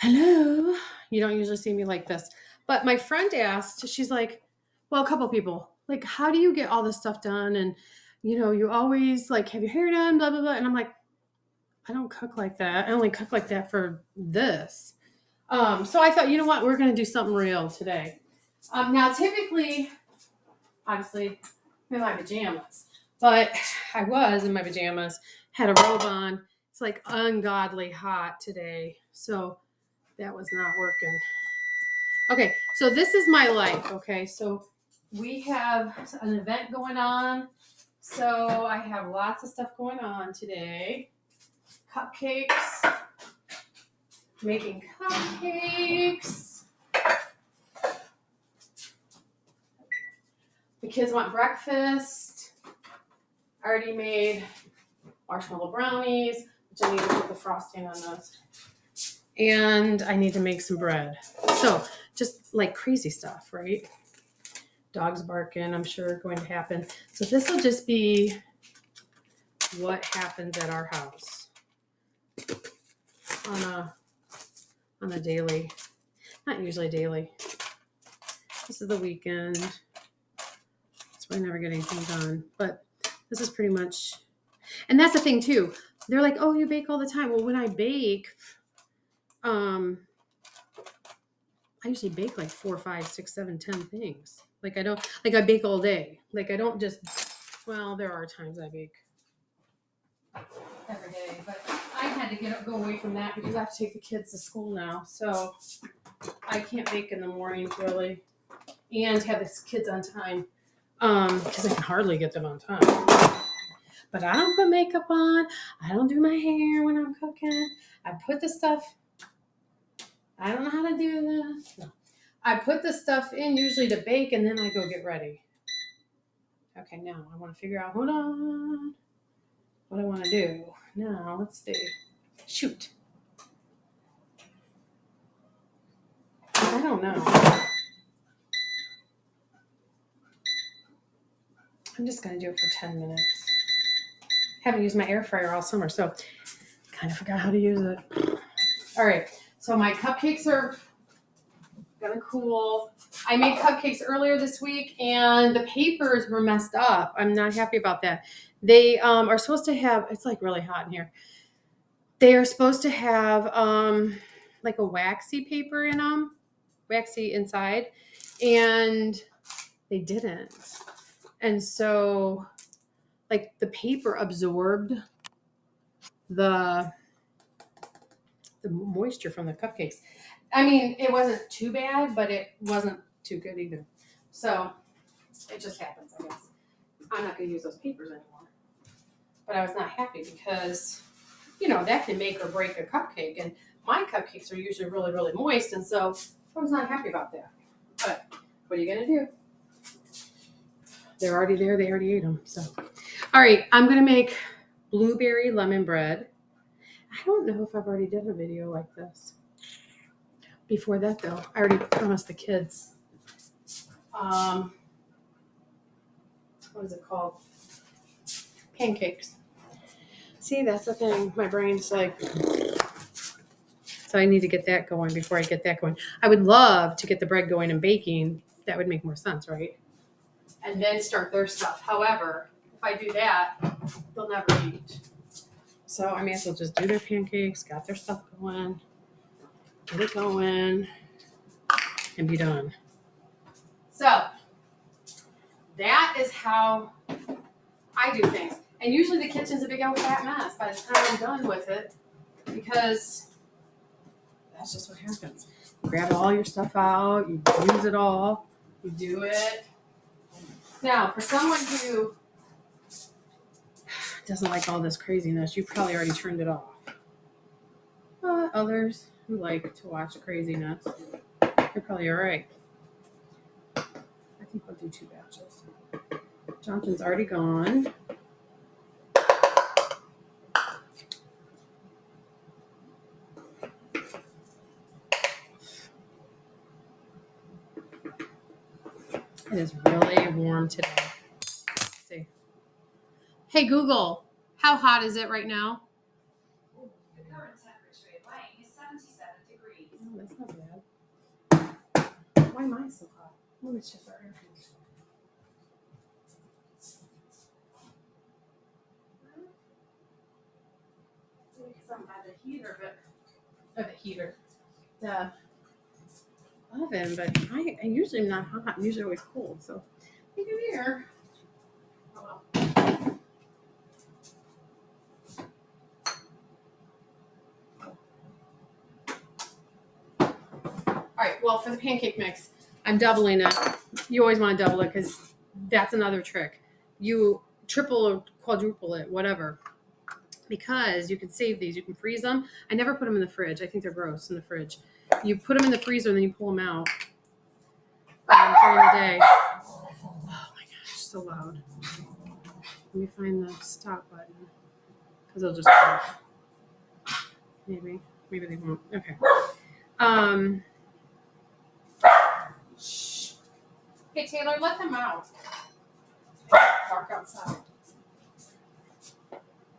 Hello. You don't usually see me like this. But my friend asked, she's like, well, a couple people, like, how do you get all this stuff done? And, you always like have your hair done, blah, blah, blah. And I'm like, I don't cook like that. I only cook like that for this. So I thought, you know what? We're going to do something real today. Now, typically, obviously, I'm in my pajamas, but I was in my pajamas, had a robe on. It's like ungodly hot today. So that was not working. Okay, so this is my life. Okay, so we have an event going on. So I have lots of stuff going on today. Cupcakes, making cupcakes. The kids want breakfast. I already made marshmallow brownies, which I need to put the frosting on those. And I need to make some bread. So just like crazy stuff, right? Dogs barking, I'm sure going to happen. So this will just be what happens at our house on a daily, not usually daily. This is the weekend. So I never get anything done. But this is pretty much, and that's the thing too. They're like, oh, you bake all the time. Well, when I bake, I usually bake like 4, 5, 6, 7, 10 things. Like I bake all day. Like I don't just, well, there are times I bake every day, but I had to go away from that because I have to take the kids to school now. So I can't bake in the mornings really and have the kids on time because I can hardly get them on time. But I don't put makeup on. I don't do my hair when I'm cooking. I put the stuff, I don't know how to do this. No. I put the stuff in usually to bake and then I go get ready. Okay, now I want to figure out, hold on, what I want to do. Now, let's see. Shoot. I don't know. I'm just going to do it for 10 minutes. Haven't used my air fryer all summer, so kind of forgot how to use it. All right, so my cupcakes are gonna cool. I made cupcakes earlier this week and the papers were messed up. I'm not happy about that. They are supposed to have, it's like really hot in here. They are supposed to have like a waxy paper in them, waxy inside, and they didn't. And so like the paper absorbed the moisture from the cupcakes. I mean, it wasn't too bad, but it wasn't too good either. So it just happens, I guess. I'm not going to use those papers anymore. But I was not happy because, that can make or break a cupcake. And my cupcakes are usually really, really moist. And so I was not happy about that. But what are you going to do? They're already there. They already ate them. So, all right, I'm going to make blueberry lemon bread. I don't know if I've already done a video like this. Before that, though, I already promised the kids. What is it called? Pancakes. See, that's the thing. My brain's like, so I need to get that going before I get that going. I would love to get the bread going and baking. That would make more sense, right? And then start their stuff. However, if I do that, they'll never eat. So I may as well just do their pancakes, got their stuff going, get it going, and be done. So that is how I do things. And usually the kitchen's a big old fat mess by the time I'm done with it because that's just what happens. You grab all your stuff out, you use it all, you do it. Now, for someone who doesn't like all this craziness, you probably already turned it off. But others who like to watch craziness, you're probably all right. I think we'll do 2 batches. Jonathan's already gone. It is really warm today. Let's see. Hey Google, how hot is it right now? The current temperature in Wayne is 77 degrees. Why am I so hot? Oh, it's just our air conditioner. Because I'm by the heater, the oven, but I usually am not hot. I'm usually always cold, so you can hear. Oh, well. All right, well, for the pancake mix, I'm doubling it. You always want to double it because that's another trick. You triple or quadruple it, whatever, because you can save these. You can freeze them. I never put them in the fridge. I think they're gross in the fridge. You put them in the freezer and then you pull them out during the day. Oh my gosh, so loud. Let me find the stop button because they'll just go. Maybe they won't. Okay. Shh. Hey Taylor, let them out. Bark outside.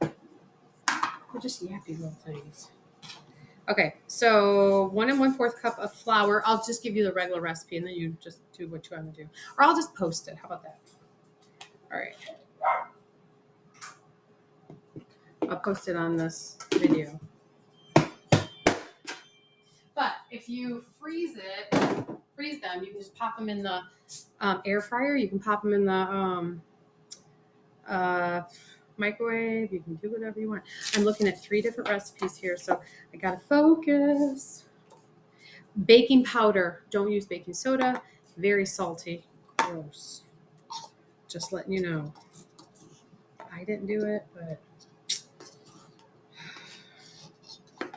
They're just yappy little things. Okay, so 1 1/4 cup of flour. I'll just give you the regular recipe and then you just do what you want to do. Or I'll just post it. How about that? All right. I'll post it on this video. But if you freeze them, you can just pop them in the air fryer. You can pop them in the microwave. You can do whatever you want. I'm looking at 3 different recipes here, so I gotta focus. Baking powder. Don't use baking soda. Very salty. Gross. Just letting you know. I didn't do it, but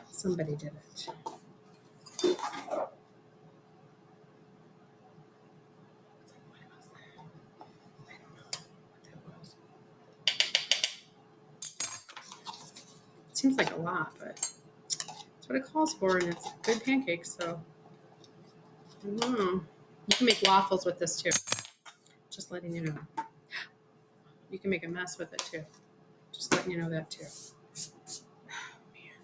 somebody did it. Seems like a lot, but that's what it calls for, and it's good pancakes, so I don't know. You can make waffles with this too. Just letting you know. You can make a mess with it too. Just letting you know that too. Oh, man.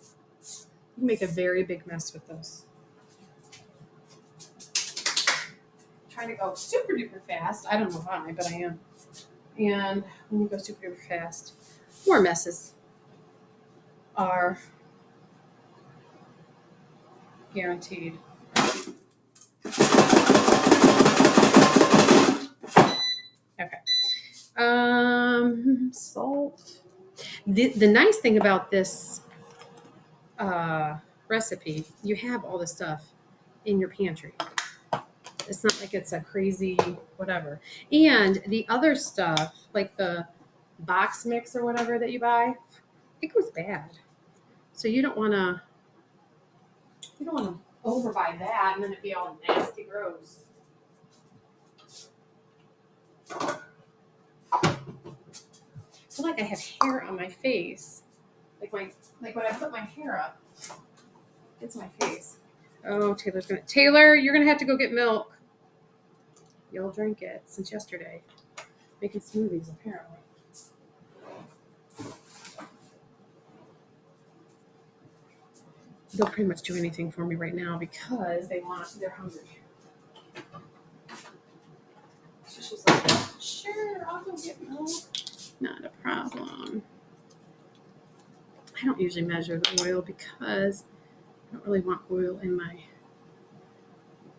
You can make a very big mess with this. I'm trying to go super duper fast. I don't know why, but I am. And when you go super duper fast, more messes are guaranteed. Okay. Salt. The nice thing about this recipe, you have all the stuff in your pantry. It's not like it's a crazy whatever. And the other stuff, like the box mix or whatever that you buy, it goes bad. So you don't want to overbuy that and then it be all nasty, gross. I feel like I have hair on my face, like when I put my hair up, it's my face. Oh, Taylor, you're gonna have to go get milk. You'll drink it since yesterday. Making smoothies, apparently. They'll pretty much do anything for me right now because they're hungry. So she's like, sure, I'll go get milk. Not a problem. I don't usually measure the oil because I don't really want oil in my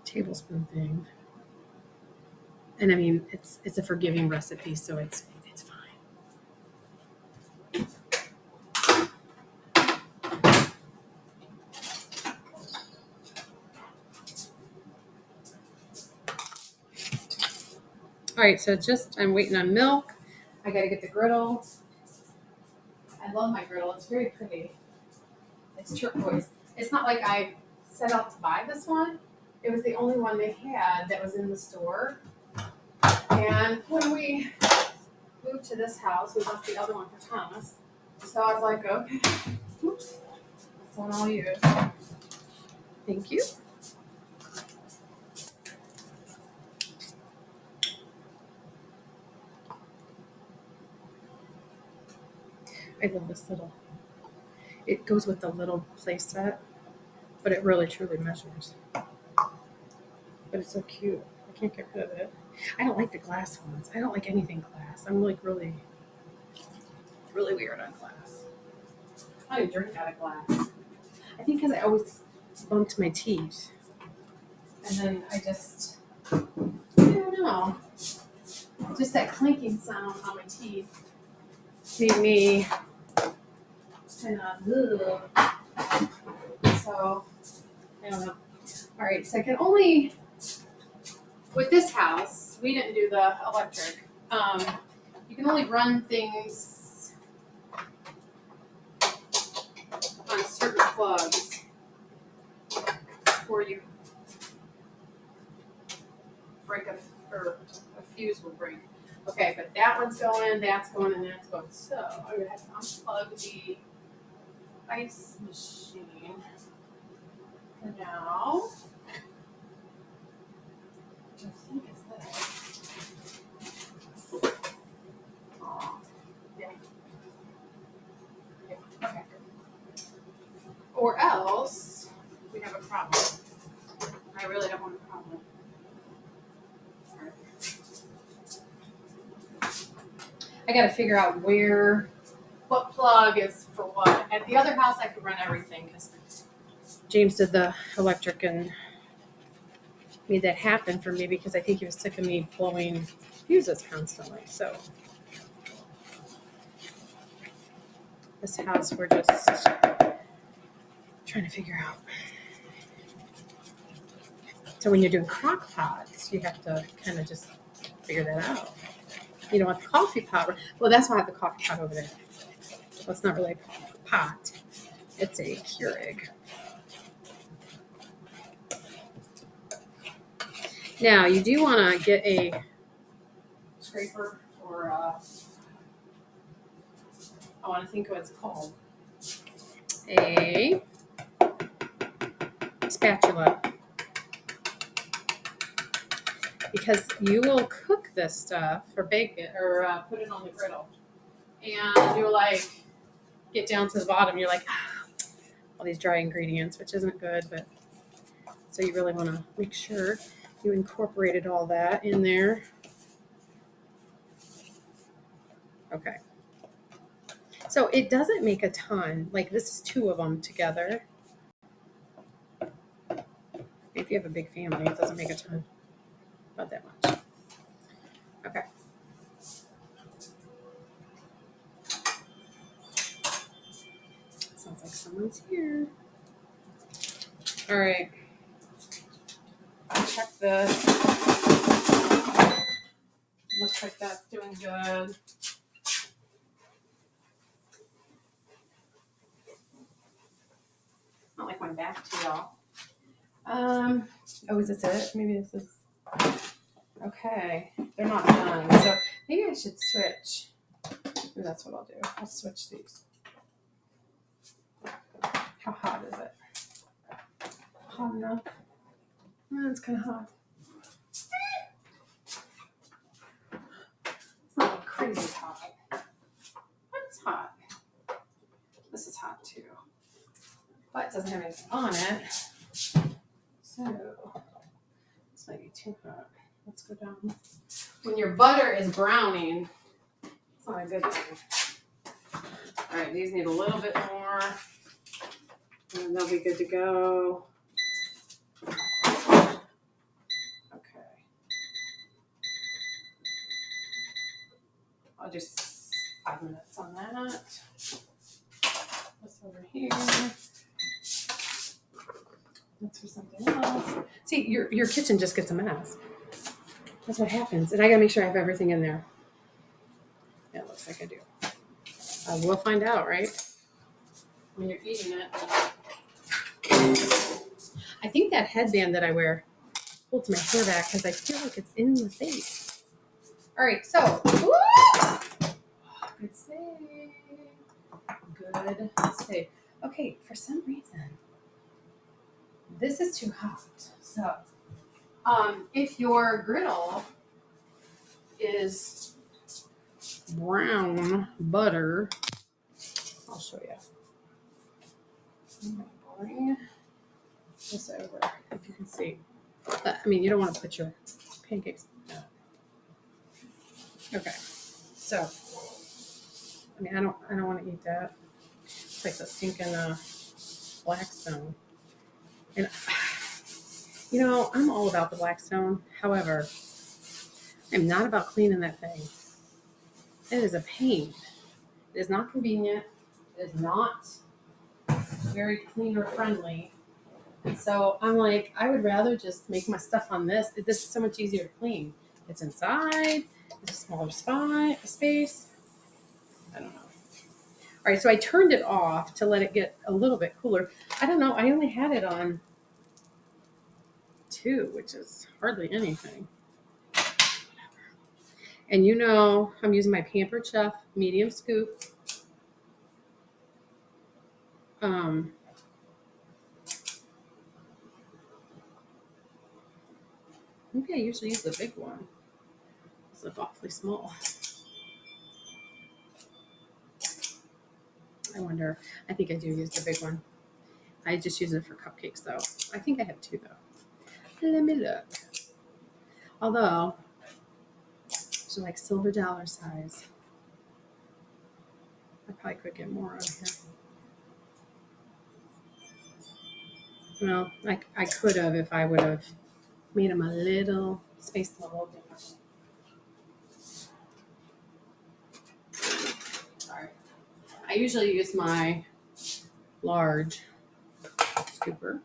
tablespoon thing. And I mean, it's a forgiving recipe, so it's fine. All right, so I'm waiting on milk. I got to get the griddle. I love my griddle. It's very pretty. It's turquoise. It's not like I set out to buy this one. It was the only one they had that was in the store. And when we moved to this house, we left the other one for Thomas. So I was like, okay, oops, that's one I'll use. Thank you. I love this little. It goes with the little play set, but it really truly measures. but it's so cute. I can't get rid of it. I don't like the glass ones. I don't like anything glass. I'm like really, really weird on glass. I don't drink out of glass. I think because I always bumped my teeth. And then I don't know. Just that clinking sound on my teeth made me kind of, so, I don't know. All right, so I can only, with this house, we didn't do the electric. You can only run things on certain plugs before you break or a fuse will break. Okay, but that one's going, that's going, and that's going. So I'm gonna have to unplug the ice machine for now. Which I think is this. Oh, yeah. Okay. Or else we have a problem. I really don't want a problem. I got to figure out what plug is for what. At the other house, I could run everything because James did the electric and made that happen for me because I think he was sick of me blowing fuses constantly. So this house, we're just trying to figure out. So when you're doing crock pots, you have to kind of just figure that out. You don't want the coffee pot. Well, that's why I have the coffee pot over there. Well, it's not really a pot. It's a Keurig. Now, you do want to get a scraper or I want to think what it's called. A spatula. Because you will cook this stuff or bake it or put it on the griddle. And you'll get down to the bottom. You're like, all these dry ingredients, which isn't good. But so you really want to make sure you incorporated all that in there. Okay. So it doesn't make a ton. Like this is 2 of them together. If you have a big family, it doesn't make a ton. Not that much. Okay. Sounds like someone's here. All right. I'll check this. Looks like that's doing good. Not like my back to y'all. Oh, is this it? Maybe this is. Okay. They're not done. So maybe I should switch. Maybe that's what I'll do. I'll switch these. How hot is it? Hot enough? Oh, it's kind of hot. It's not crazy hot. It's hot. This is hot too. But it doesn't have anything on it. So this might be too hot. Let's go down. When your butter is browning, it's not a good thing. All right, these need a little bit more. And they'll be good to go. Okay. I'll just 5 minutes on that. This over here. That's for something else. See, your kitchen just gets a mess. That's what happens. And I gotta make sure I have everything in there. Yeah, it looks like I do. We'll find out, right? When you're eating it. I think that headband that I wear holds my hair back because I feel like it's in the face. All right, so good save. Good save. Okay, for some reason, this is too hot. So, if your griddle is brown butter, I'll show you. I'm gonna bring this over, if you can see. But, I mean, you don't want to put your pancakes. Okay. So, I mean, I don't want to eat that. It's like the stinking Blackstone. And, you know, I'm all about the Blackstone. However, I'm not about cleaning that thing. It is a pain. It is not convenient. It is not very cleaner friendly. And so I'm like, I would rather just make my stuff on this. This is so much easier to clean. It's inside. It's a smaller space. I don't know. All right, so I turned it off to let it get a little bit cooler. I don't know. I only had it on 2, which is hardly anything. And you know, I'm using my Pampered Chef medium scoop. Maybe I usually use the big one. It's like awfully small. I wonder. I think I do use the big one. I just use it for cupcakes, though. I think I have 2, though. Let me look. Although, they're like silver dollar size. I probably could get more out of here. Well, I could have if I would have made them a little spaced a little different. Sorry. I usually use my large scooper.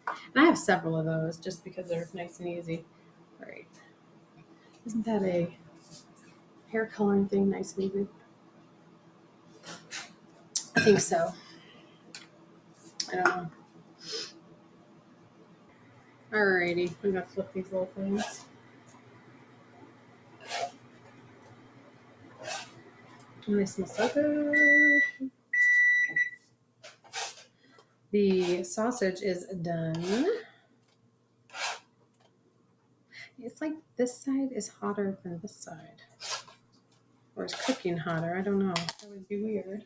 And I have several of those just because they're nice and easy. All right. Isn't that a hair coloring thing nice and easy? I think so. I don't know. Alrighty, I'm gonna flip these little things. And they smell so good. The sausage is done. It's like this side is hotter than this side. Or it's cooking hotter. I don't know. That would be weird.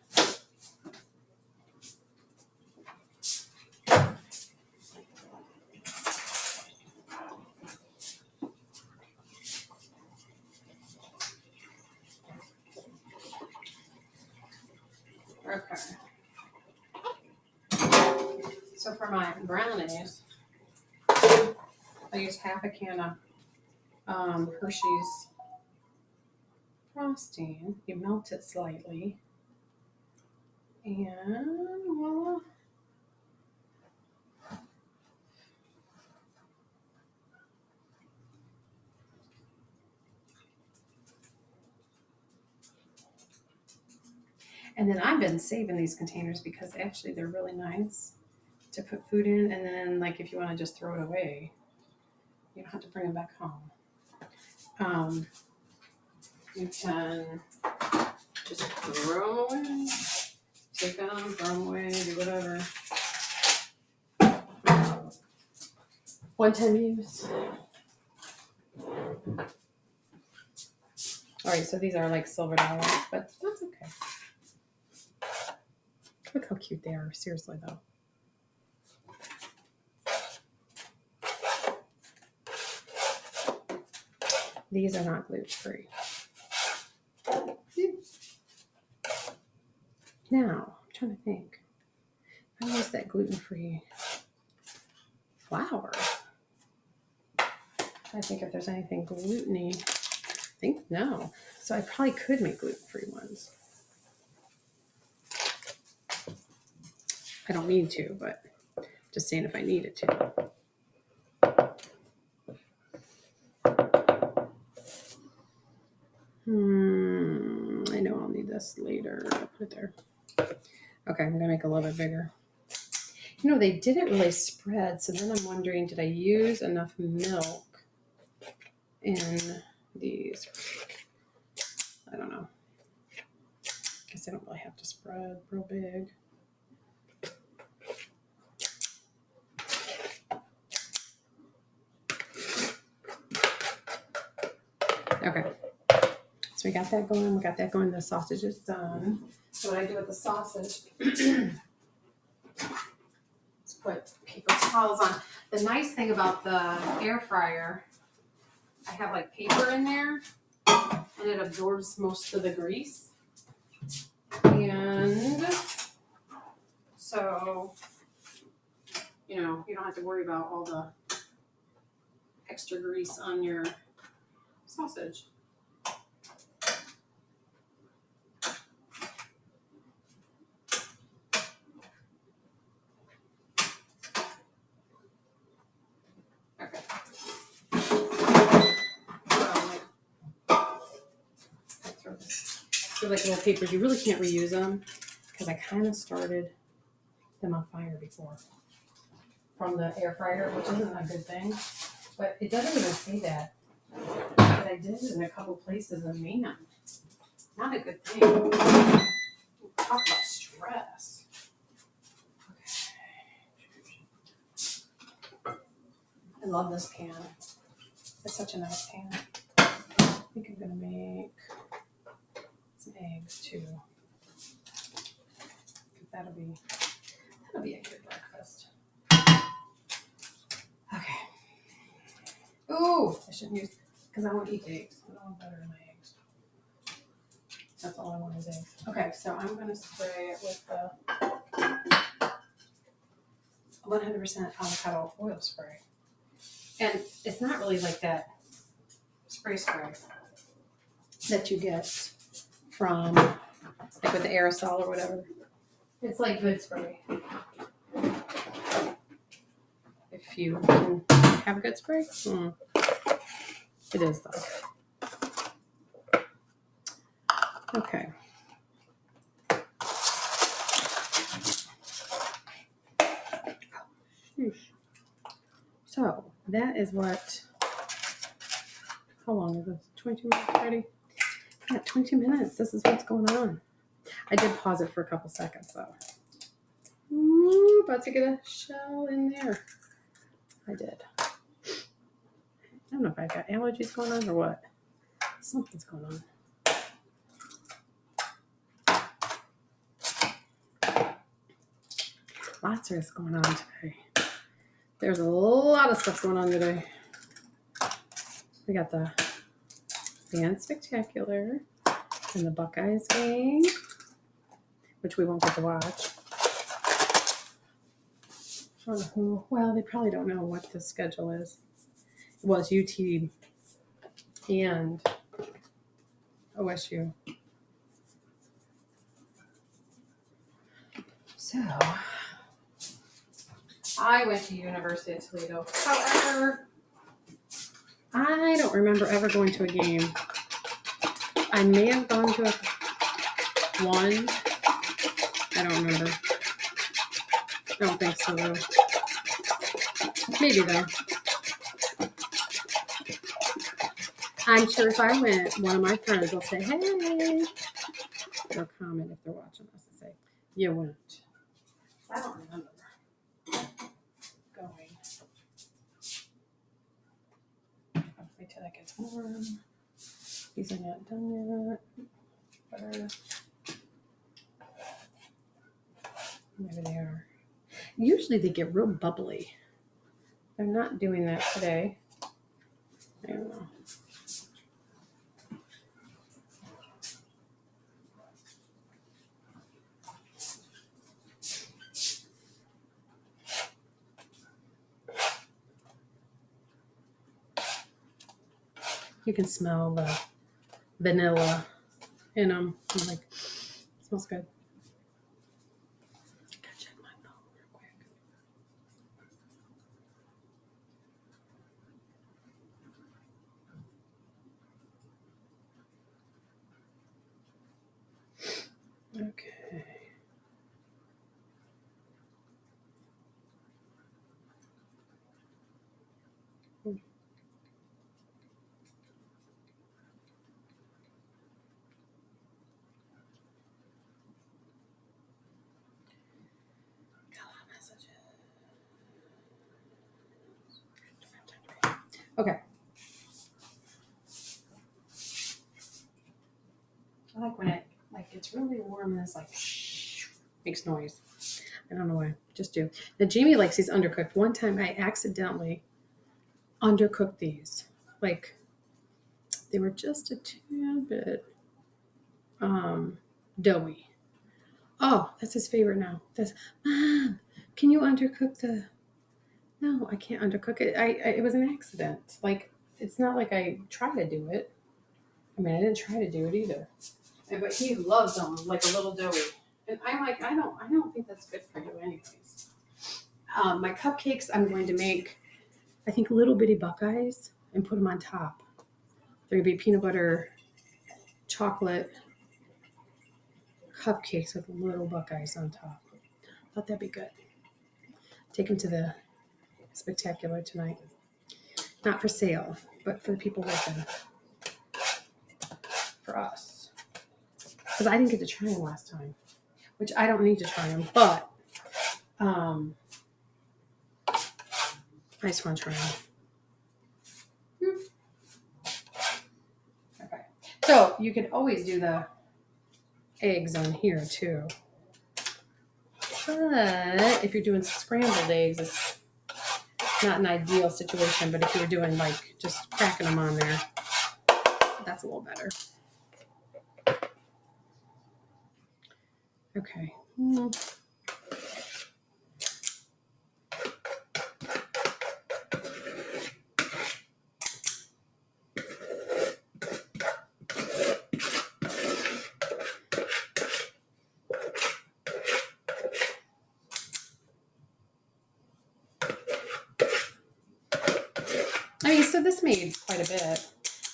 Okay. So for my brownies, I use half a can of Hershey's frosting. You melt it slightly. And voila. And then I've been saving these containers because actually they're really nice to put food in. And then, like, if you want to just throw it away, you don't have to bring it back home. You can just throw them away, take them, throw them away, do whatever. One-time use. All right, so these are like silver dollars, but that's okay. Look how cute they are. Seriously, though. These are not gluten-free. Now, I'm trying to think. I use that gluten-free flour. I think if there's anything gluten-y, I think no. So I probably could make gluten-free ones. I don't need to, but just saying if I needed to. I know I'll need this later. I'll put it there. Okay, I'm gonna make it a little bit bigger. You know, they didn't really spread, so then I'm wondering, did I use enough milk in these? I don't know. Guess I don't really have to spread real big. Okay. So we got that going. The sausage is done. So what I do with the sausage is put paper towels on. The nice thing about the air fryer, I have like paper in there and it absorbs most of the grease. And so, you know, you don't have to worry about all the extra grease on your sausage. Okay. They're like little papers. You really can't reuse them because I kind of started them on fire before from the air fryer, which isn't a good thing. But it doesn't even say that. But I did it in a couple places, and man, not a good thing. Talk about stress. Okay. I love this pan. It's such a nice pan. I think I'm gonna make some eggs too. That'll be a good breakfast. Okay. Ooh, I shouldn't use because I won't eat eggs. I don't want butter in my eggs. That's all I want is eggs. Okay, so I'm gonna spray it with the 100% avocado oil spray. And it's not really like that spray that you get from like with the aerosol or whatever. It's like good spray. If you can have a good spray. It is though. Okay. So that is what, how long is this? 22 minutes already? Yeah, 20 minutes. This is what's going on. I did pause it for a couple seconds though. Ooh, about to get a shell in there. I did. I don't know if I got allergies going on or what. Something's going on. Lots of going on today. There's a lot of stuff going on today. We got the Band Spectacular and the Buckeyes game, which we won't get to watch. I don't know who. Well, they probably don't know what the schedule is. Well, it's UT and OSU. So, I went to University of Toledo. However, I don't remember ever going to a game. I may have gone to one. I don't remember. I don't think so, though. Maybe, though. I'm sure if I went, one of my friends will say, hey. Or comment if they're watching us and say, you went. I don't remember going. Wait till that gets warm. These are not done yet. Butter. Maybe they are. Usually they get real bubbly. They're not doing that today. I don't know. You can smell the vanilla in them. I'm like, it smells good. Gotta check my phone real quick. Okay. Okay. I like when it gets really warm and it's like makes noise. I don't know why. Just do. Now Jamie likes these undercooked. One time I accidentally undercooked these. Like they were just a tad bit doughy. Oh, that's his favorite now. That's Mom, can you undercook the No, I can't undercook it. It was an accident. Like it's not like I try to do it. I mean I didn't try to do it either. But he loves them like a little doughy. And I'm like, I don't think that's good for you anyways. My cupcakes, I'm going to make, I think, little bitty buckeyes and put them on top. They're going to be peanut butter chocolate cupcakes with little buckeyes on top. Thought that'd be good. Take them to the spectacular tonight. Not for sale, but for the people working. For us. Because I didn't get to try them last time. Which I don't need to try them, but I just want to try them. Okay. So you can always do the eggs on here too. But if you're doing scrambled eggs, it's not an ideal situation. But if you're doing like just cracking them on there, that's a little better. Okay. I mean, so this made quite a bit.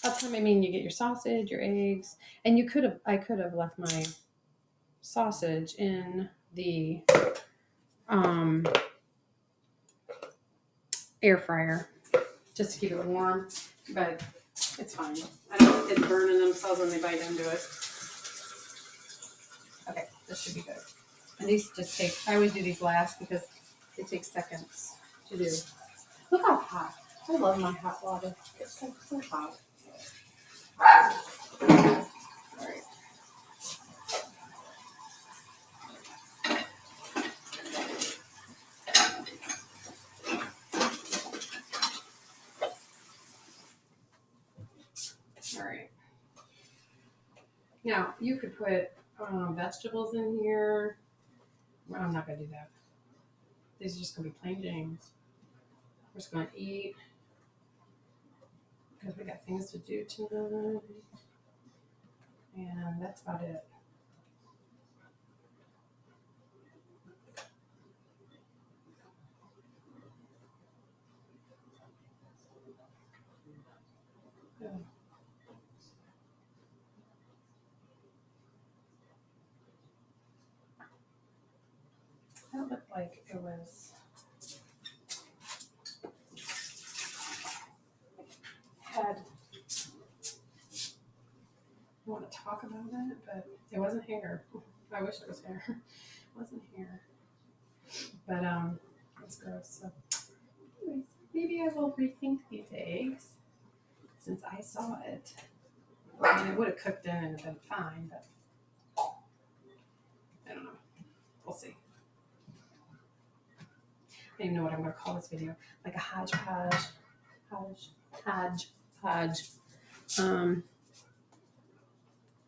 By the time, I mean, you get your sausage, your eggs, and I could have left my sausage in the air fryer just to keep it warm, but it's fine. I don't want kids burning themselves when they bite into it. Okay, this should be good. And these just take, I always do these last because they take seconds to do. Look how hot. I love my hot water. It's so hot. All right. All right. Now, you could put vegetables in here. Well, I'm not going to do that. These are just going to be plain James. We're just going to eat because we got things to do tonight. And that's about it. Yeah. That looked like it was had. I want to talk about it, but it wasn't hair. I wish it was hair. It wasn't hair. But it's gross. So, anyways, maybe I will rethink these eggs since I saw it. I mean, it would have cooked in and been fine, but I don't know. We'll see. I don't even know what I'm going to call this video. Like a hodgepodge. Hodge.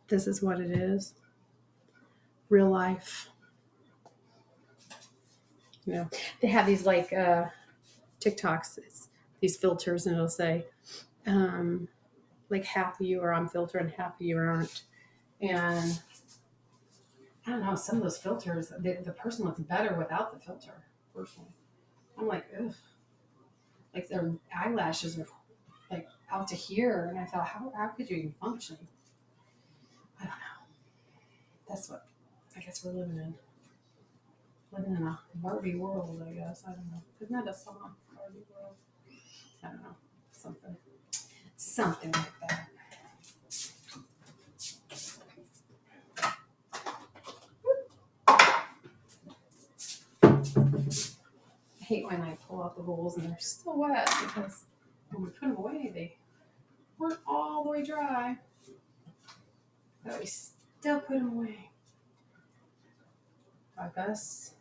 This is what it is. Real life. You know, they have these like TikToks, these filters, and it'll say like half of you are on filter and half of you aren't. And I don't know, some of those filters, the person looks better without the filter, personally. I'm like, ugh. Like their eyelashes are like out to here. And I thought, how could you even function? I don't know. That's what I guess we're living in. Living in a Barbie world, I guess. I don't know. Isn't that a song? Barbie world? I don't know. Something like that. I hate when I pull out the rolls and they're still wet because when we put them away, they weren't all the way dry. But we still put them away. I guess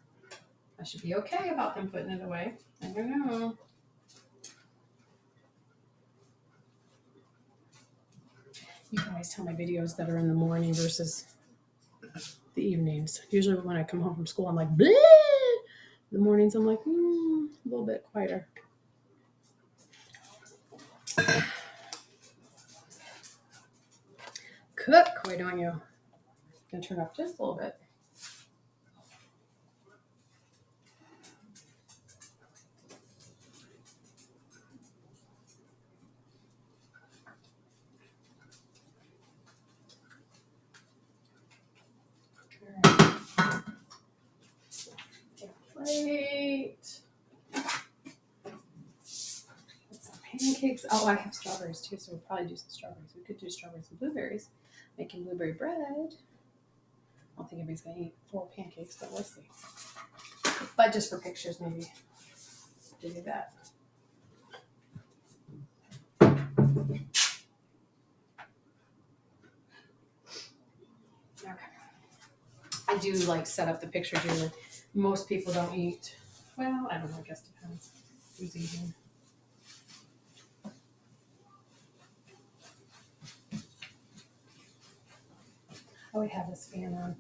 I should be okay about them putting it away. I don't know. You can always tell my videos that are in the morning versus the evenings. Usually when I come home from school, I'm like, bleh! The mornings, I'm like, a little bit quieter. Cook, why don't you? Gonna turn up just a little bit. Plate. Some pancakes. Oh, I have strawberries too, so we'll probably do some strawberries. We could do strawberries and blueberries. Making blueberry bread. I don't think anybody's gonna eat 4 pancakes, but we'll see. But just for pictures, maybe to do that. Okay. I do like set up the picture too. Most people don't eat. Well, I don't know. I guess depends who's eating. Oh, we have this fan on.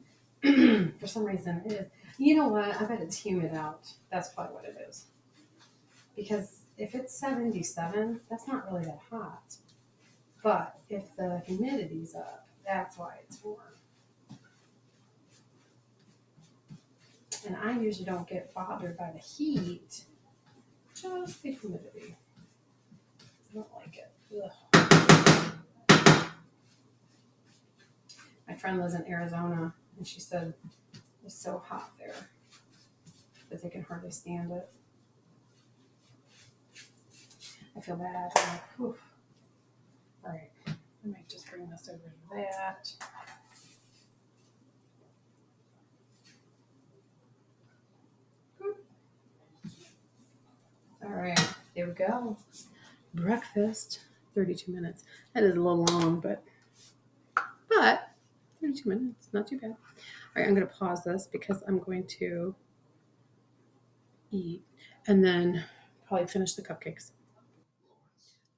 For some reason, it is. You know what? I bet it's humid out. That's probably what it is. Because if it's 77, that's not really that hot. But if the humidity's up, that's why it's warm. And I usually don't get bothered by the heat, just the humidity. I don't like it. Ugh. My friend lives in Arizona, and she said it's so hot there that they can hardly stand it. I feel bad. I'm like, whew. All right, I might just bring this over to that. All right, there we go. Breakfast, 32 minutes. That is a little long, but 32 minutes, not too bad. All right, I'm going to pause this because I'm going to eat and then probably finish the cupcakes.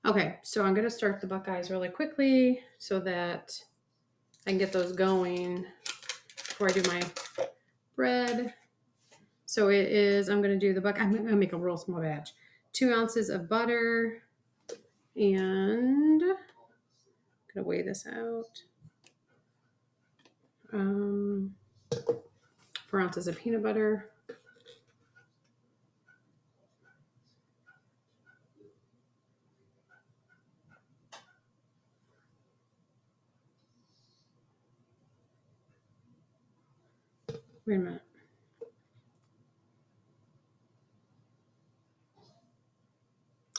Okay, so I'm going to start the buckeyes really quickly so that I can get those going before I do my bread. So it is, I'm going to do the buckeye. I'm going to make a real small batch. 2 ounces of butter and I'm going to weigh this out. 4 ounces of peanut butter. Wait a minute.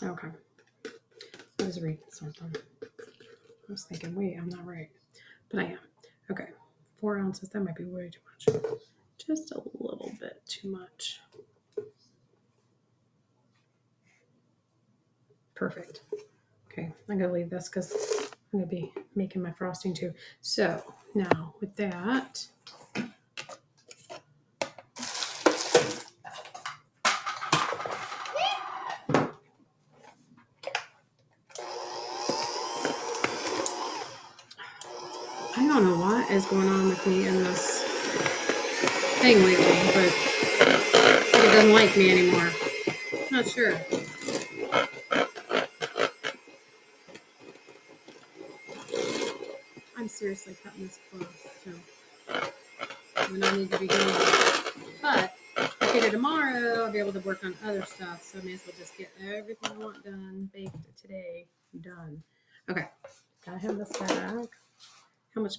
Okay. I was reading something. I was thinking, wait, I'm not right. But I am. Okay. 4 ounces. That might be way too much. Just a little bit too much. Perfect. Okay. I'm going to leave this because I'm going to be making my frosting too. So now with that, I don't know what is going on with me in this thing lately, but it doesn't like me anymore. Not sure. I'm seriously cutting this close, so we don't need to be doing it. But I figure tomorrow I'll be able to work on other stuff, so I may as well just get everything I want done, baked today, done. Okay, gotta have this back. How much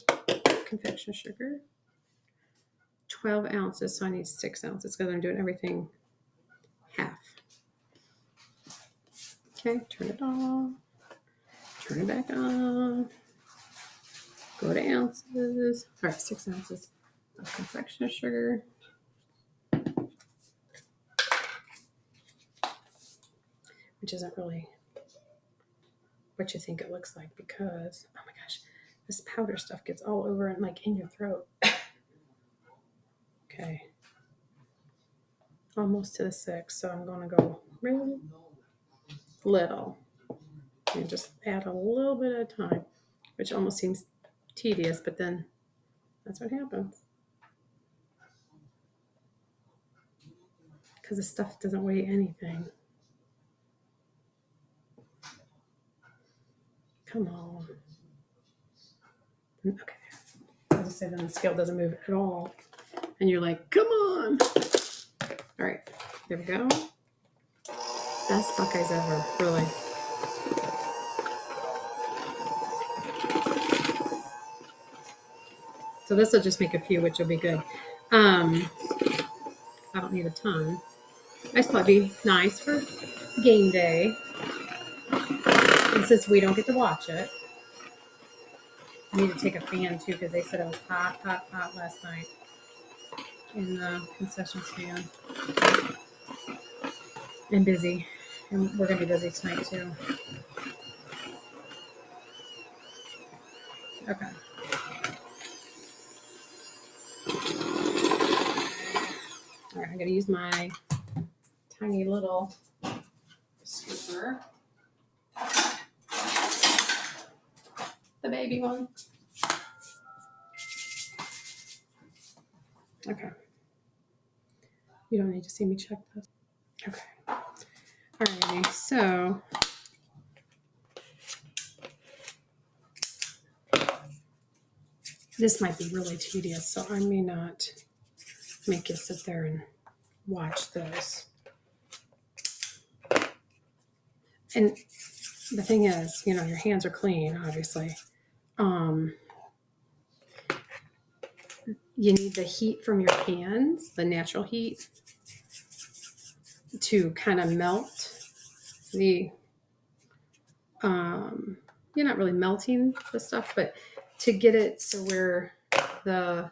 confection sugar? 12 ounces, so I need 6 ounces because I'm doing everything half. Okay, turn it off. Turn it back on. Go to ounces. All right, 6 ounces of confectioner sugar. Which isn't really what you think it looks like because, oh my gosh, this powder stuff gets all over and like in your throat. Okay. almost to the 6, so I'm going to go real little and just add a little bit at a time, which almost seems tedious, but then that's what happens. Because the stuff doesn't weigh anything. Come on. Okay. I'll just say then the scale doesn't move at all. And you're like, come on. All right. There we go. Best buckeyes ever, really. So this will just make a few, which will be good. I don't need a ton. I just thought it'd be nice for game day. And since we don't get to watch it, I need to take a fan too because they said it was hot last night in the concession stand. And busy. And we're going to be busy tonight too. Okay. All right, I'm going to use my tiny little scooper. The baby one. Okay. You don't need to see me check this. Okay. Alrighty, so this might be really tedious, so I may not make you sit there and watch this. And the thing is, you know, your hands are clean, obviously. You need the heat from your hands, the natural heat, to kind of melt the, you're not really melting the stuff, but to get it so where the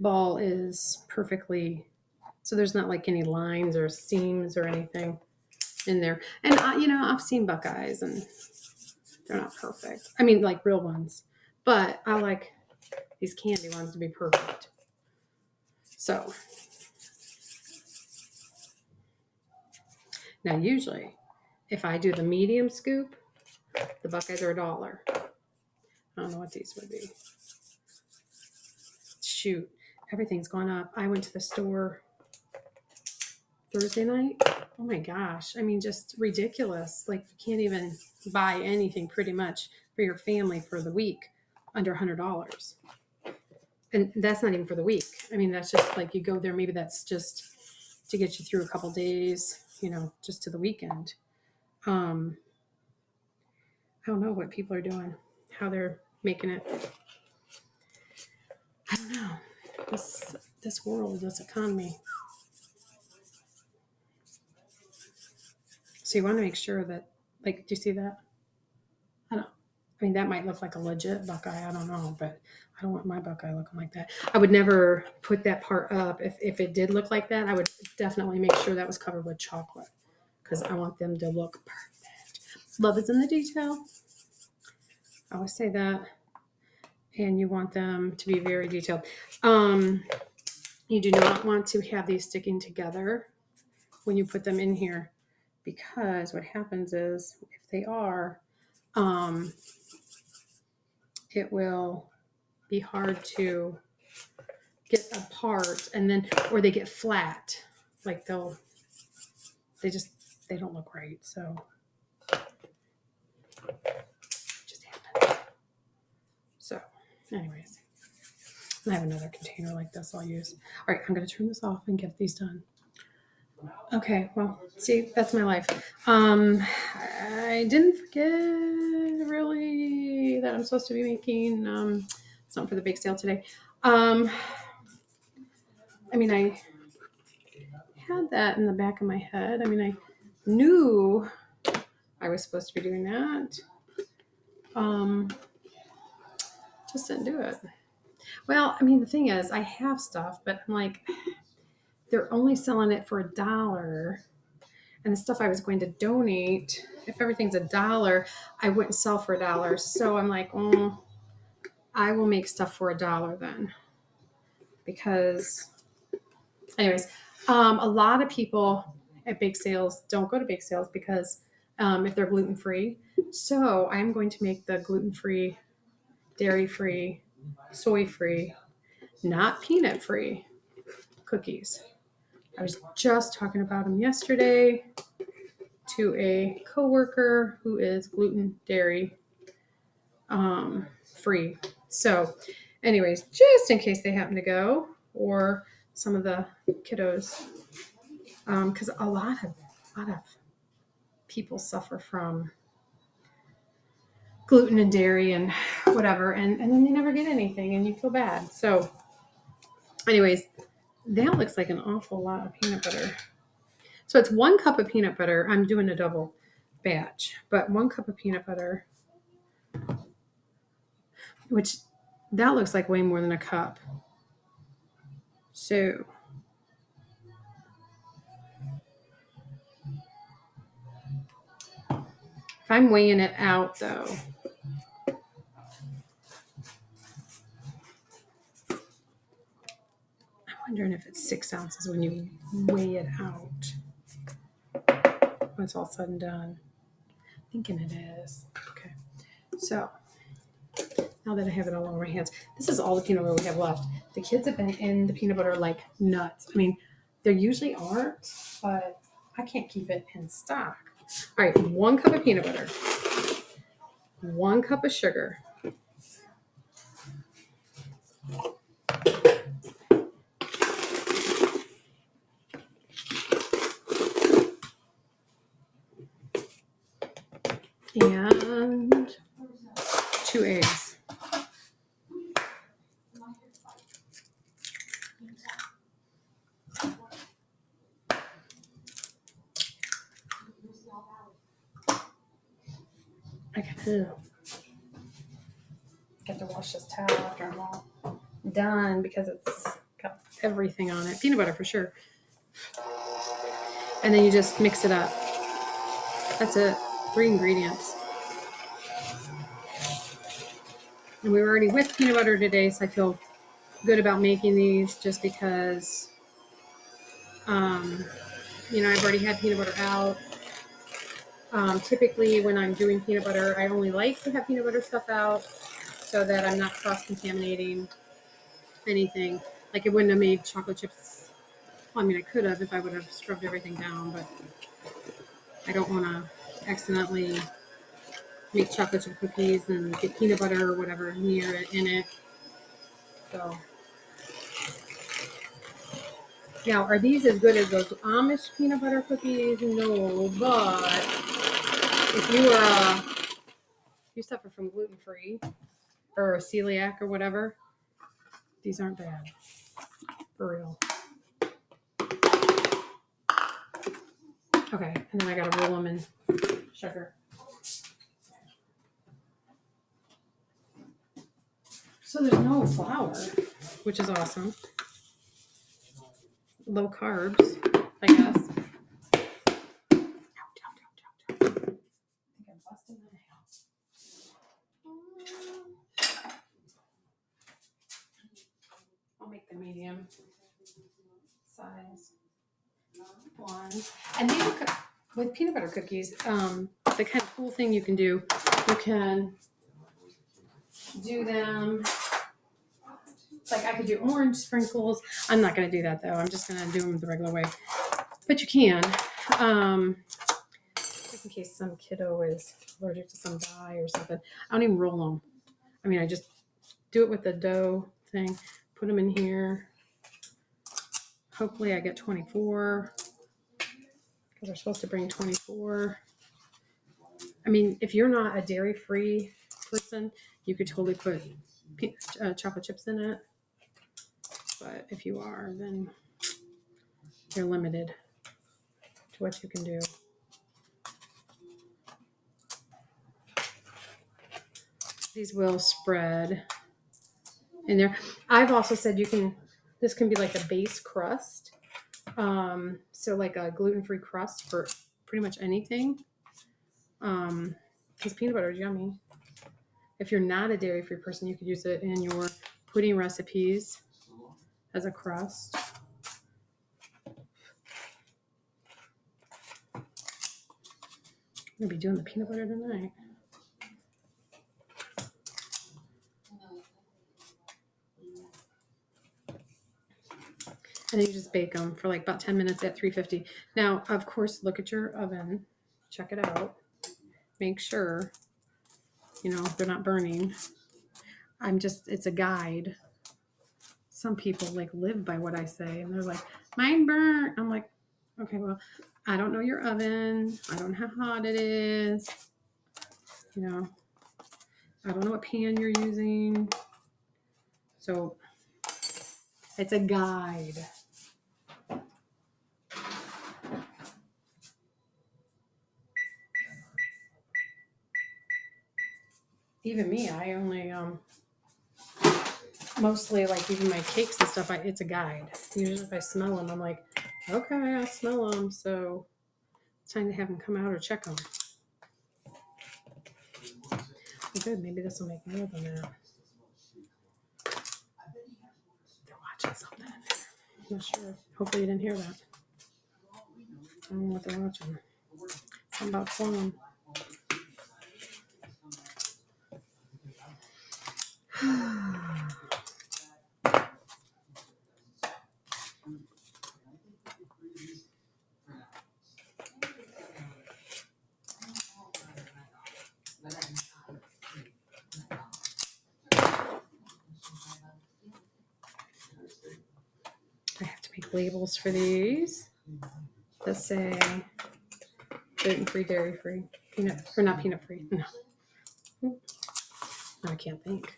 ball is perfectly, so there's not like any lines or seams or anything in there. And you know, I've seen buckeyes and they're not perfect. I mean, like real ones, but I like these candy ones to be perfect. So now usually if I do the medium scoop, the buckeyes are $1. I don't know what these would be. Shoot, everything's gone up. I went to the store Thursday night. Oh my gosh. I mean, just ridiculous. Like you can't even buy anything pretty much for your family for the week under $100. And that's not even for the week. I mean, that's just like you go there. Maybe that's just to get you through a couple days, you know, just to the weekend. I don't know what people are doing, how they're making it. I don't know. This world, this economy. So you want to make sure that, like, do you see that? I mean, that might look like a legit buckeye. I don't know, but I don't want my buckeye looking like that. I would never put that part up. If it did look like that, I would definitely make sure that was covered with chocolate because I want them to look perfect. Love is in the detail. I always say that. And you want them to be very detailed. You do not want to have these sticking together when you put them in here because what happens is if they are, it will be hard to get apart and then, or they get flat. Like they don't look right. So just happens. So anyways, I have another container like this I'll use. All right, I'm going to turn this off and get these done. Okay, well, see, that's my life. I didn't forget really that I'm supposed to be making something for the bake sale today. I mean, I had that in the back of my head. I mean, I knew I was supposed to be doing that. Just didn't do it. Well, I mean, the thing is, I have stuff, but I'm like, they're only selling it for $1. And the stuff I was going to donate, if everything's $1, I wouldn't sell for $1. So I'm like, I will make stuff for $1 then. Because Anyways, a lot of people at bake sales don't go to bake sales because if they're gluten free. So I'm going to make the gluten free, dairy free, soy free, not peanut free cookies. I was just talking about them yesterday to a coworker who is gluten dairy free. So, anyways, just in case they happen to go, or some of the kiddos, because a lot of people suffer from gluten and dairy and whatever, and then they never get anything, and you feel bad. So, anyways, that looks like an awful lot of peanut butter. So it's 1 cup of peanut butter. I'm doing a double batch, but 1 cup of peanut butter, which that looks like way more than a cup. So if I'm weighing it out though, I'm wondering if it's 6 ounces when you weigh it out. When it's all said and done. I'm thinking it is. Okay. So now that I have it all over my hands, this is all the peanut butter we have left. The kids have been in the peanut butter like nuts. I mean, there usually aren't, but I can't keep it in stock. All right, 1 cup of peanut butter, 1 cup of sugar, and 2 eggs. I get to wash this towel after I'm all done because it's got everything on it. Peanut butter for sure. And then you just mix it up. That's it. 3 ingredients. And we were already with peanut butter today, so I feel good about making these just because, I've already had peanut butter out. Typically, when I'm doing peanut butter, I only like to have peanut butter stuff out so that I'm not cross-contaminating anything. Like it wouldn't have made chocolate chips. Well, I mean, I could have if I would have scrubbed everything down, but I don't want to accidentally make chocolate chip cookies and get peanut butter or whatever near it in it. So now, are these as good as those Amish peanut butter cookies? No, but if you suffer from gluten-free or a celiac or whatever, these aren't bad. For real. Okay, and then I gotta roll them in sugar. So there's no flour, which is awesome. Low carbs, I guess. I think I'm busting my house. I'll make the medium size one. And these are with peanut butter cookies. The kind of cool thing you can do, you can do them like I could do orange sprinkles. I'm not going to do that though. I'm just going to do them the regular way. But you can, just in case some kiddo is allergic to some dye or something. I don't even roll them. I mean, I just do it with the dough thing. Put them in here. Hopefully I get 24 because they're supposed to bring 24. I mean, if you're not a dairy-free person, you could totally put chocolate chips in it. But if you are, then you're limited to what you can do. These will spread in there. I've also said this can be like a base crust. So like a gluten-free crust for pretty much anything. Because peanut butter is yummy. If you're not a dairy-free person, you could use it in your pudding recipes as a crust. I'm going to be doing the peanut butter tonight. And then you just bake them for like about 10 minutes at 350. Now, of course, look at your oven. Check it out. Make sure, they're not burning. It's a guide. Some people like live by what I say, and they're like, mine burnt. I'm like, okay, well, I don't know your oven. I don't know how hot it is. I don't know what pan you're using. So it's a guide. Even me, I only mostly like even my cakes and stuff. It's a guide. Usually, if I smell them, I'm like, okay, I smell them, so it's time to have them come out or check them. Well, good. Maybe this will make more than that. They're watching something in there. I'm not sure. Hopefully, you didn't hear that. I don't know what they're watching. Something about corn. I have to make labels for these that say gluten-free, dairy-free, not peanut-free. No. I can't think.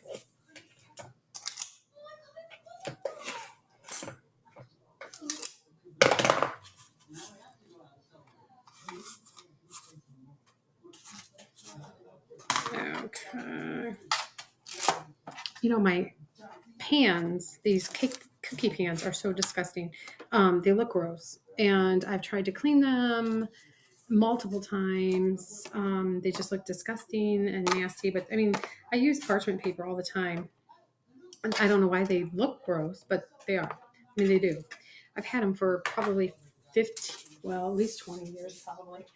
Okay. My pans, these cookie pans are so disgusting. They look gross, and I've tried to clean them multiple times. They just look disgusting and nasty, but I use parchment paper all the time. And I don't know why they look gross, but they are. They do. I've had them for probably 15, well, at least 20 years probably.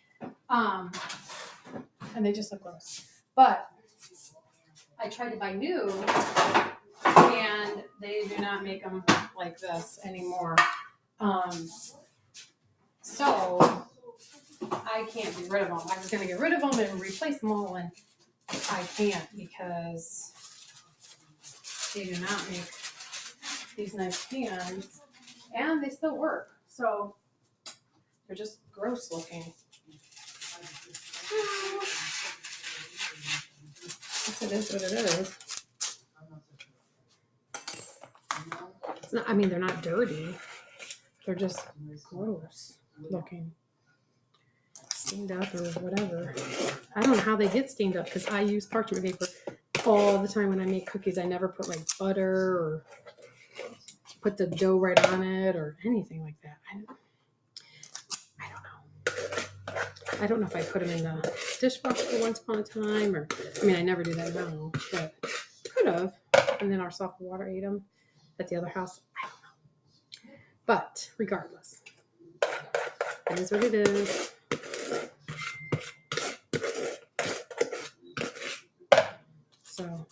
And they just look gross. But I tried to buy new, and they do not make them like this anymore. So I can't get rid of them. I was going to get rid of them and replace them all, and I can't because they do not make these nice pans, and they still work. So they're just gross looking. It is what it is. It's not, they're not dirty. They're just gross looking. Stained up or whatever. I don't know how they get stained up because I use parchment paper all the time when I make cookies. I never put like butter or put the dough right on it or anything like that. I don't know. I don't know if I put them in the dishwasher once upon a time or, I never do that now, but could have. And then our soft water ate them at the other house. I don't know. But regardless, it is what it is. So,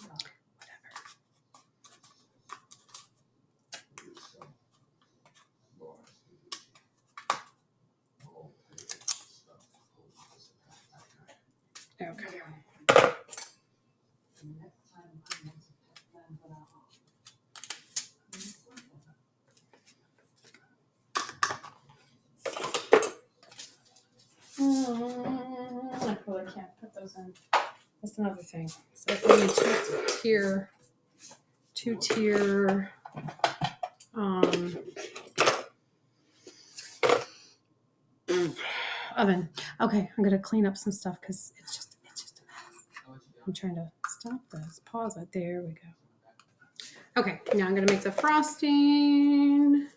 whatever. Okay. I probably can't put those in. That's another thing. So it's only two-tier oven. Okay, I'm gonna clean up some stuff because it's just a mess. I'm trying to stop this. Pause it. There we go. Okay, now I'm gonna make the frosting.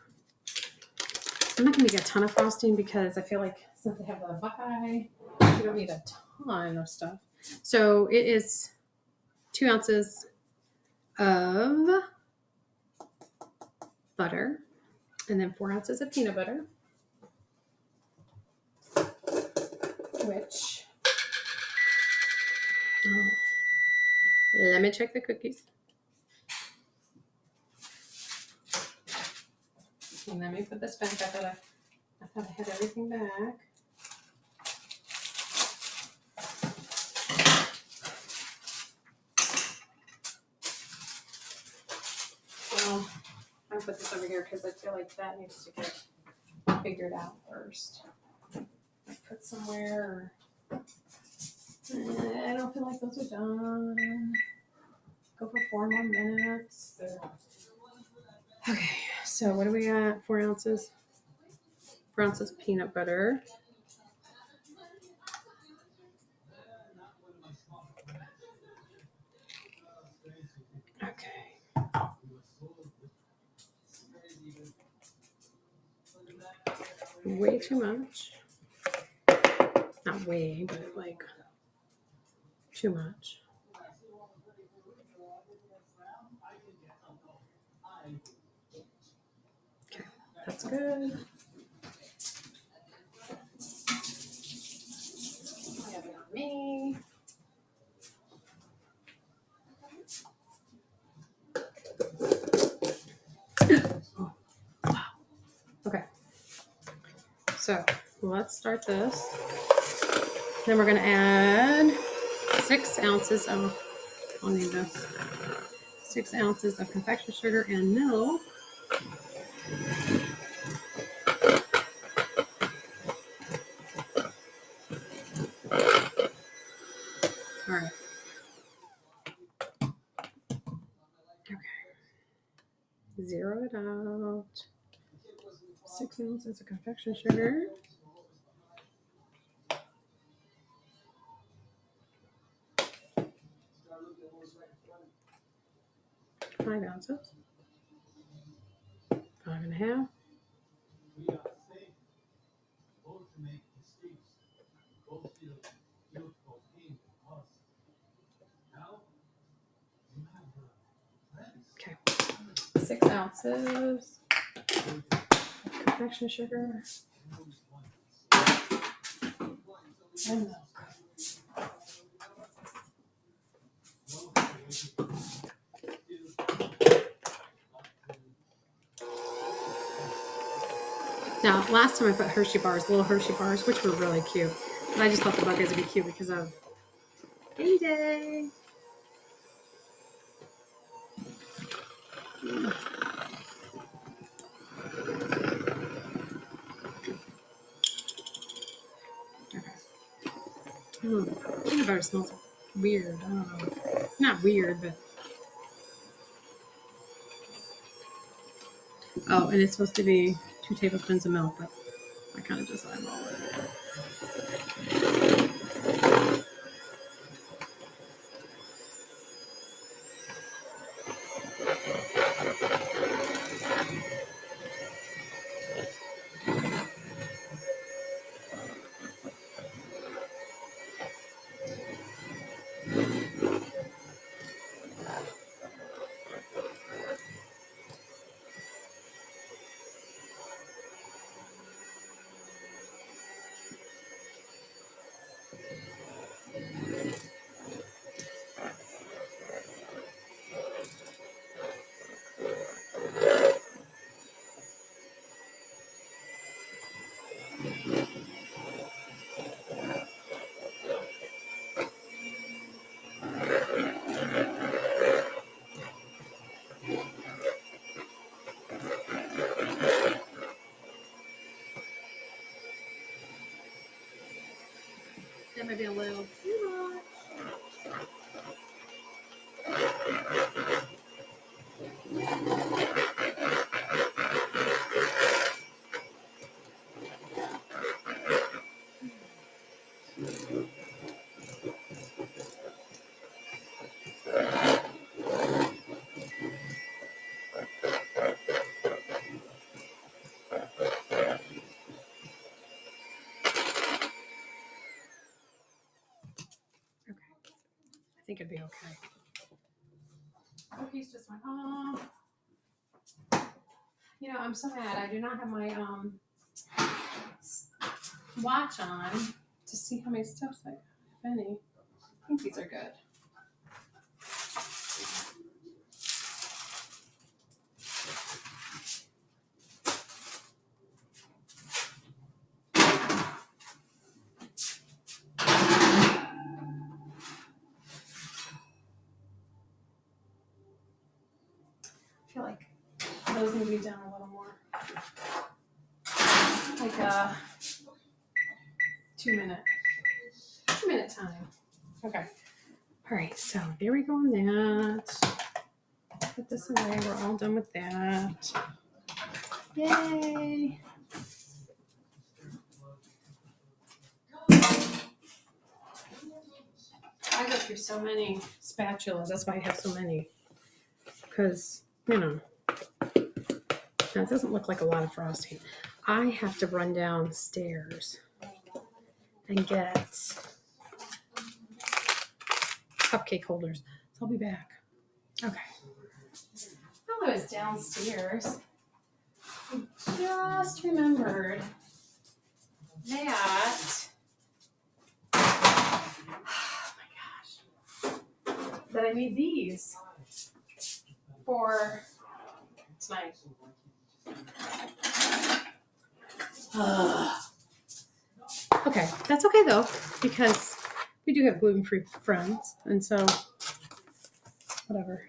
I'm not gonna make a ton of frosting because I feel like since I have the buckeye, we don't need a ton of stuff. So it is 2 ounces of butter and then 4 ounces of peanut butter. switch. Oh. Let me check the cookies. And let me put this back. I thought I had everything back. Well, I'll put this over here because I feel like that needs to get figured out first. I put somewhere. I don't feel like those are done. Go for 4 more minutes. There. Okay, so what do we got? 4 ounces. 4 ounces of peanut butter. Okay. Way too much. Not way, but like too much. Okay, that's good. Have it on me. Oh, wow. Okay. So let's start this. Then we're going to add 6 ounces of, I'll need this, 6 ounces of confection sugar and milk. All right. Okay. Zero it out. 6 ounces of confection sugar. 5 ounces. 5.5. Okay. 6 ounces of confection sugar and milk. Now, last time I put Hershey bars, little Hershey bars, which were really cute. But I just thought the buckeyes would be cute because of game day. Okay. Peanut butter smells weird. I don't know. Not weird, but. Oh, and it's supposed to be 2 tablespoons of milk, but I kind of just eyeball it. That might be a little too much. I think it'd be okay. Cookies just went off. You know, I'm so mad. I do not have my watch on to see how many steps I got, if any. I think these are good. I feel like those need to be done a little more. Like a 2 minute time. Okay. All right, so there we go on that. Put this away. We're all done with that. Yay. I go through so many spatulas. That's why I have so many. Because, you know, now it doesn't look like a lot of frosting. I have to run downstairs and get cupcake holders. So I'll be back. Okay. While I was downstairs, I just remembered that, oh my gosh, that I need these for tonight. Okay, that's okay though, because we do have gluten-free friends, and so whatever.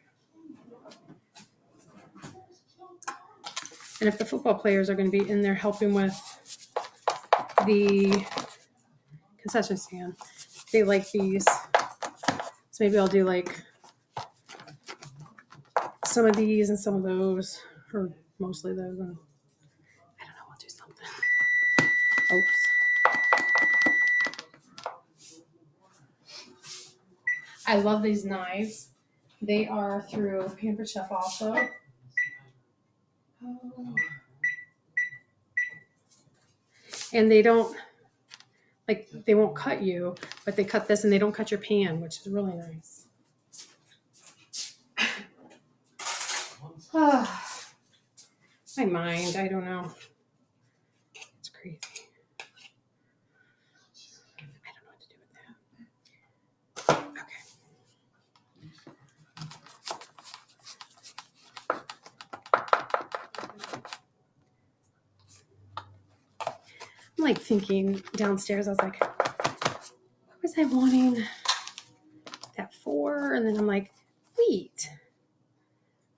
And if the football players are going to be in there helping with the concession stand, they like these. So maybe I'll do like some of these and some of those, or mostly those. And I don't know, I'll do something. Oops. I love these knives. They are through Pampered Chef also. Oh. And they don't, like, they won't cut you, but they cut this and they don't cut your pan, which is really nice. My mind, I don't know. It's crazy. I don't know what to do with that. Okay. I'm like thinking downstairs, I was like, what was I wanting that for? And then I'm like, wait,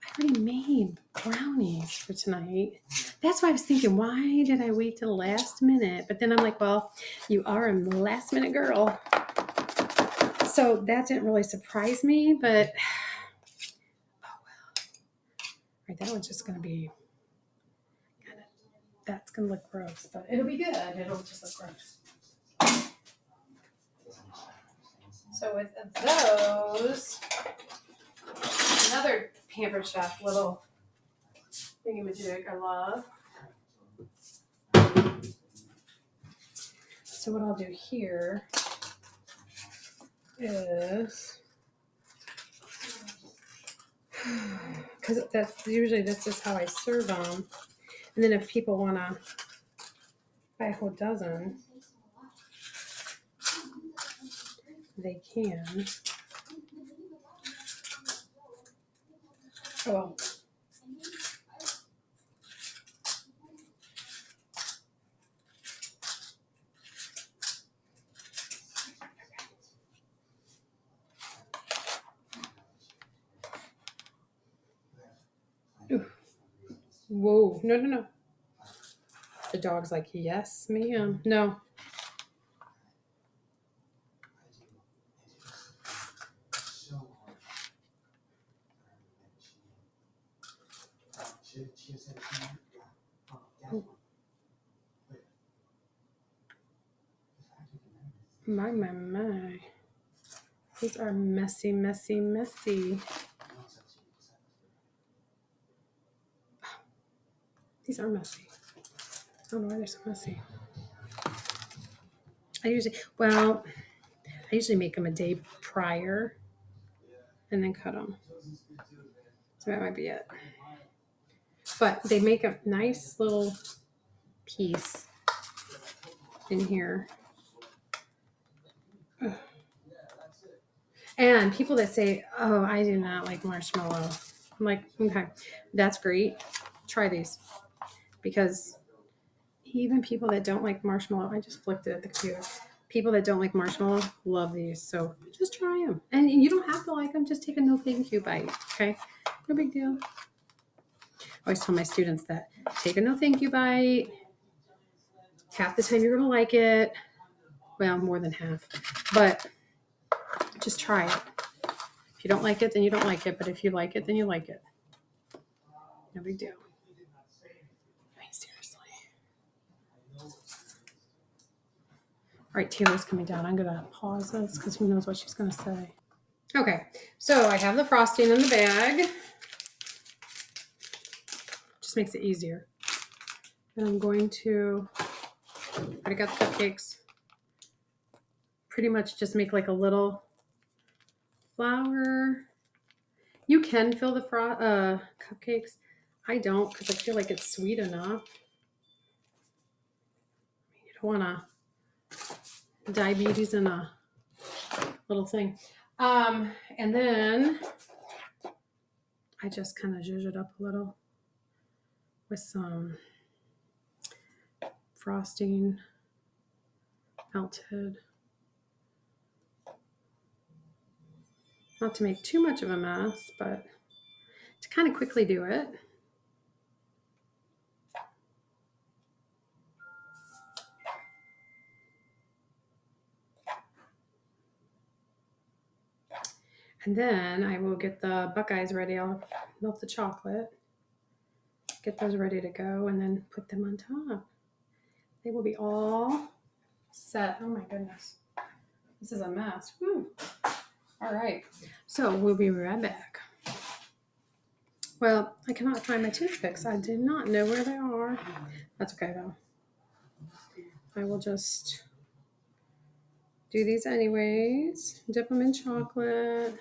I already made brownies for tonight. That's why I was thinking, why did I wait till the last minute? But then I'm like, well, you are a last minute girl. So that didn't really surprise me, but oh well. All right, that one's just going to be kind of, that's going to look gross, but it'll be good. It'll just look gross. So with those, another Pampered Chef little thingamajig I love. So what I'll do here is, because that's usually this is how I serve them, and then if people want to buy a whole dozen, they can. Oh well. Ooh. Whoa, no. The dog's like, yes, ma'am. No. Oh. My. These are messy. These are messy. I don't know why they're so messy. I usually make them a day prior and then cut them. So that might be it. But they make a nice little piece in here. And people that say, oh, I do not like marshmallow. I'm like, okay, that's great. Try these. Because even people that don't like marshmallow, I just flicked it at the computer. People that don't like marshmallow love these. So just try them. And you don't have to like them. Just take a no thank you bite. Okay. No big deal. I always tell my students that take a no thank you bite. Half the time you're going to like it. Well, more than half. But just try it. If you don't like it, then you don't like it. But if you like it, then you like it. No big deal. I mean, seriously. All right, Taylor's coming down. I'm going to pause this because who knows what she's going to say. Okay, so I have the frosting in the bag. Just makes it easier. And I'm going to, I got the cupcakes. Pretty much just make like a little flour. You can fill the cupcakes. I don't because I feel like it's sweet enough. You don't want to diabetes in a little thing. And then I just kind of zhuzh it up a little with some frosting melted. Not to make too much of a mess, but to kind of quickly do it. And then I will get the buckeyes ready. I'll melt the chocolate, get those ready to go, and then put them on top. They will be all set. Oh my goodness. This is a mess. Whew. All right. So we'll be right back. Well, I cannot find my toothpicks. I did not know where they are. That's okay though. I will just do these anyways. Dip them in chocolate.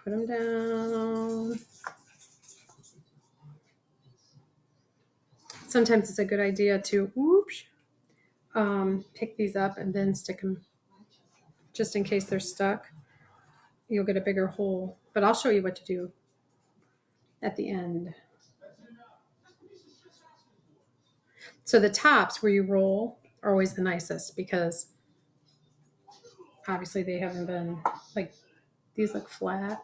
Put them down. Sometimes it's a good idea to pick these up and then stick them just in case they're stuck. You'll get a bigger hole. But I'll show you what to do at the end. So the tops where you roll are always the nicest because obviously they haven't been, like, these look flat.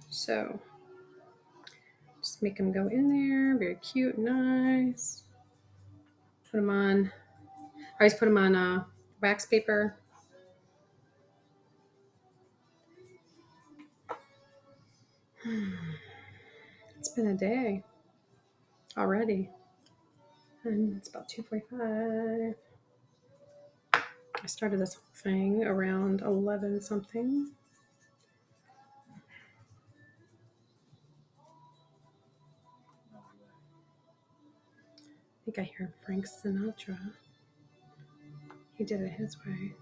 So just make them go in there. Very cute, nice. Put them on. I always put them on wax paper. It's been a day already. And it's about 2:45. I started this whole thing around 11 something. I think I hear Frank Sinatra. He did it his way.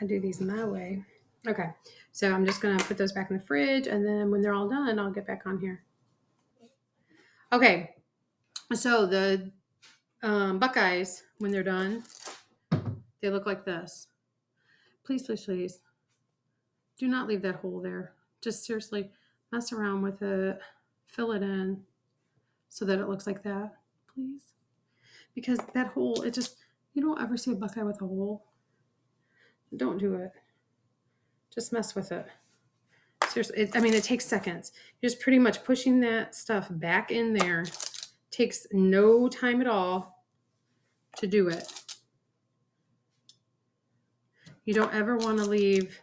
I do these my way. Okay, so I'm just gonna put those back in the fridge, and then when they're all done, I'll get back on here. Okay, so the buckeyes, when they're done, they look like this. Please, please, please, do not leave that hole there. Just seriously mess around with it, fill it in so that it looks like that, please. Because that hole, it just, you don't ever see a buckeye with a hole. Don't do it. Just mess with it. Seriously, it takes seconds. You're just pretty much pushing that stuff back in there. Takes no time at all to do it. You don't ever want to leave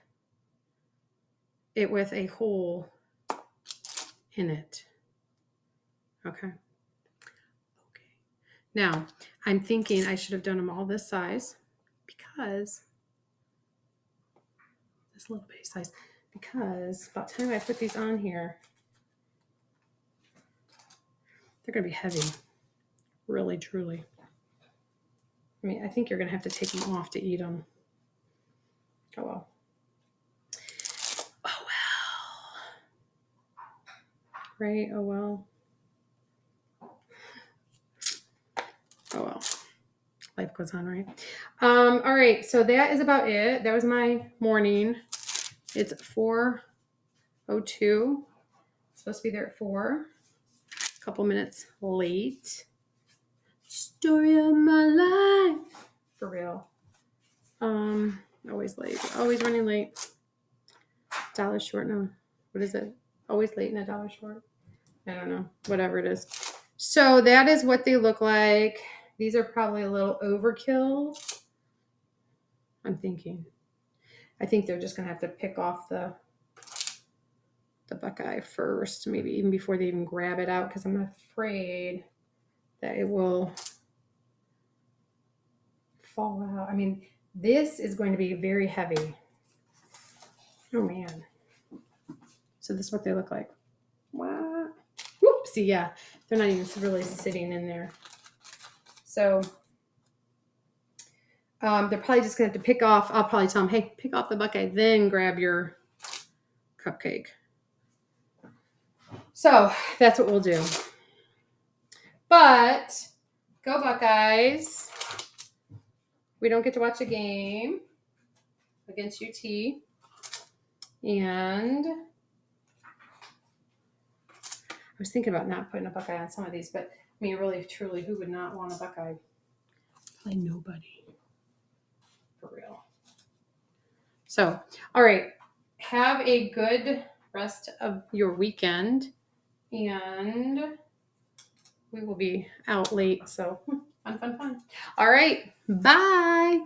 it with a hole in it. Okay. Now, I'm thinking I should have done them all this size because this little bitty size, because by the time I put these on here, they're going to be heavy. Really, truly. I think you're going to have to take them off to eat them. Oh, well. Oh, well. Right? Oh, well. Oh, well. Life goes on, right? All right, so that is about it. That was my morning. It's 4:02. Supposed to be there at 4. A couple minutes late. Story of my life. For real. Always late. Always running late. $1 short. No. What is it? Always late and $1 short. I don't know. Whatever it is. So that is what they look like. These are probably a little overkill. I'm thinking. I think they're just going to have to pick off the buckeye first, maybe even before they even grab it out, because I'm afraid that it will fall out. I mean, this is going to be very heavy. Oh, man. So this is what they look like. Wow. Whoopsie, yeah. They're not even really sitting in there. So they're probably just going to have to pick off. I'll probably tell them, hey, pick off the buckeye, then grab your cupcake. So that's what we'll do. But go Buckeyes. We don't get to watch a game against UT. And I was thinking about not putting a Buckeye on some of these, but I mean, really, truly, who would not want a Buckeye? Probably nobody. For real. So, all right. Have a good rest of your weekend. And we will be out late. So, fun. All right. Bye.